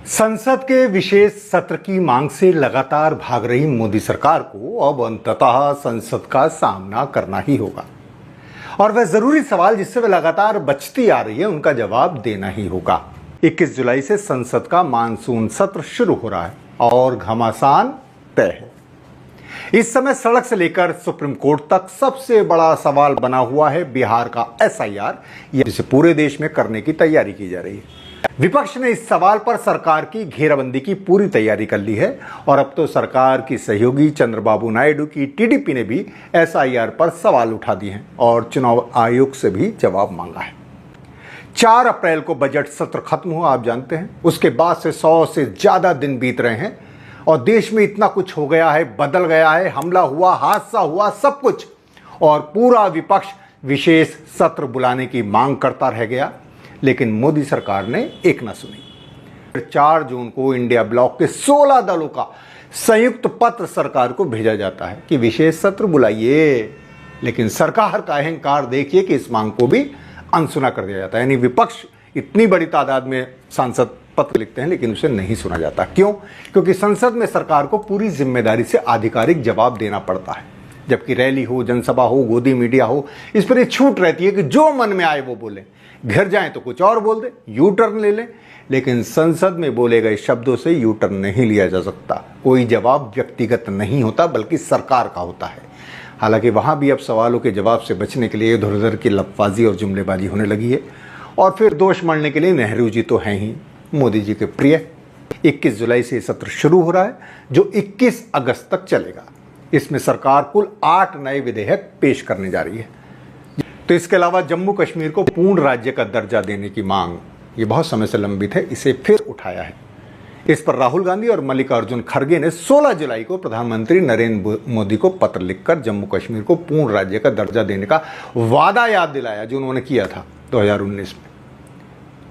संसद के विशेष सत्र की मांग से लगातार भाग रही मोदी सरकार को अब अंततः संसद का सामना करना ही होगा और वह जरूरी सवाल जिससे वह लगातार बचती आ रही है उनका जवाब देना ही होगा। 21 जुलाई से संसद का मानसून सत्र शुरू हो रहा है और घमासान तय है। इस समय सड़क से लेकर सुप्रीम कोर्ट तक सबसे बड़ा सवाल बना हुआ है बिहार का SIR, जिसे पूरे देश में करने की तैयारी की जा रही है। विपक्ष ने इस सवाल पर सरकार की घेराबंदी की पूरी तैयारी कर ली है और अब तो सरकार की सहयोगी चंद्रबाबू नायडू की TDP ने भी SIR पर सवाल उठा दिए हैं और चुनाव आयोग से भी जवाब मांगा है। 4 अप्रैल को बजट सत्र खत्म हुआ, आप जानते हैं। उसके बाद से 100 से ज्यादा दिन बीत रहे हैं और देश में इतना कुछ हो गया है, बदल गया है, हमला हुआ, हादसा हुआ, सब कुछ, और पूरा विपक्ष विशेष सत्र बुलाने की मांग करता रह गया, लेकिन मोदी सरकार ने एक न सुनी। 4 जून को इंडिया ब्लॉक के 16 दलों का संयुक्त पत्र सरकार को भेजा जाता है कि विशेष सत्र बुलाइए, लेकिन सरकार का अहंकार देखिए कि इस मांग को भी अनसुना कर दिया जाता है। यानी विपक्ष इतनी बड़ी तादाद में सांसद पत्र लिखते हैं लेकिन उसे नहीं सुना जाता। क्यों? क्योंकि संसद में सरकार को पूरी जिम्मेदारी से आधिकारिक जवाब देना पड़ता है, जबकि रैली हो, जनसभा हो, गोदी मीडिया हो, इस पर एक छूट रहती है कि जो मन में आए वो बोले, घर जाएं तो कुछ और बोल दे, यू टर्न ले लें। लेकिन संसद में बोले गए शब्दों से यू टर्न नहीं लिया जा सकता। कोई जवाब व्यक्तिगत नहीं होता बल्कि सरकार का होता है। हालांकि वहां भी अब सवालों के जवाब से बचने के लिए इधर उधर की लफबाजी और जुमलेबाजी होने लगी है और फिर दोष मढ़ने के लिए नेहरू जी तो हैं ही मोदी जी के प्रिय। 21 जुलाई से सत्र शुरू हो रहा है जो 21 अगस्त तक चलेगा। इसमें सरकार कुल 8 नए विधेयक पेश करने जा रही है। तो इसके अलावा जम्मू कश्मीर को पूर्ण राज्य का दर्जा देने की मांग ये बहुत समय से लंबित है, इसे फिर उठाया है। इस पर राहुल गांधी और मल्लिकार्जुन खड़गे ने 16 जुलाई को प्रधानमंत्री नरेंद्र मोदी को पत्र लिखकर जम्मू कश्मीर को पूर्ण राज्य का दर्जा देने का वादा याद दिलाया जो उन्होंने किया था 2019 में।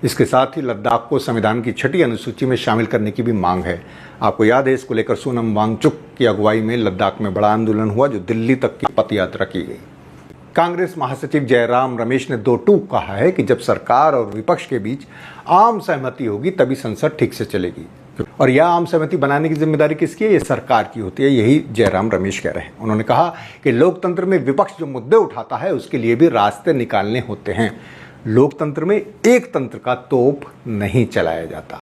इसके साथ ही लद्दाख को संविधान की 6ठी अनुसूची में शामिल करने की भी मांग है। आपको याद है, इसको लेकर सोनम वांगचुक की अगुवाई में लद्दाख में बड़ा आंदोलन हुआ जो दिल्ली तक की पद यात्रा की गई। कांग्रेस महासचिव जयराम रमेश ने 2 टूक कहा है कि जब सरकार और विपक्ष के बीच आम सहमति होगी तभी संसद ठीक से चलेगी और यह आम सहमति बनाने की जिम्मेदारी किसकी है? ये सरकार की होती है। यही जयराम रमेश कह रहे हैं। उन्होंने कहा कि लोकतंत्र में विपक्ष जो मुद्दे उठाता है उसके लिए भी रास्ते निकालने होते हैं। लोकतंत्र में एक तंत्र का तोप नहीं चलाया जाता।